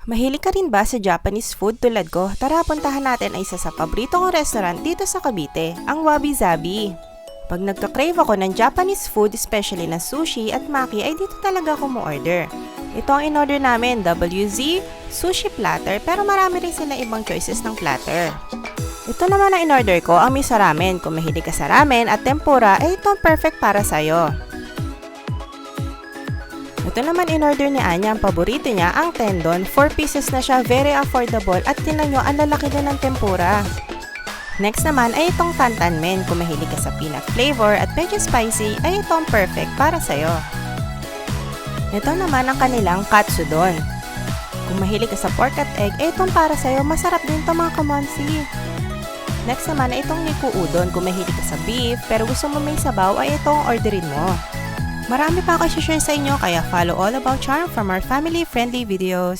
Mahilig ka rin ba sa Japanese food tulad ko? Tara, puntahan natin ay isa sa paborito kong restaurant dito sa Cavite, ang Wabi Zabi. Pag nagka-crave ako ng Japanese food, especially na sushi at maki, ay dito talaga ako mo-order. Ito ang in-order namin, WZ Sushi Platter, pero marami rin sila ibang choices ng platter. Ito naman ang in-order ko, ang miso ramen. Kung mahilig ka sa ramen at tempura, ay ito ang perfect para sa'yo. Ito naman in-order ni Anya, ang paborito niya, ang tendon. 4 pieces na siya, very affordable at tingnan nyo, ang lalaki din ng tempura. Next naman ay itong tantan men. Kung mahilig ka sa peanut flavor at medyo spicy, ay ito ang perfect para sa'yo. Ito naman ang kanilang katsudon. Kung mahilig ka sa pork at egg, ay itong para sa'yo, masarap din ito mga kamonsi. Next naman ay itong niku udon. Kung mahilig ka sa beef, pero gusto mo may sabaw, ay itong orderin mo. Marami pa ako i-share sa inyo, kaya follow all about charm from our family-friendly videos.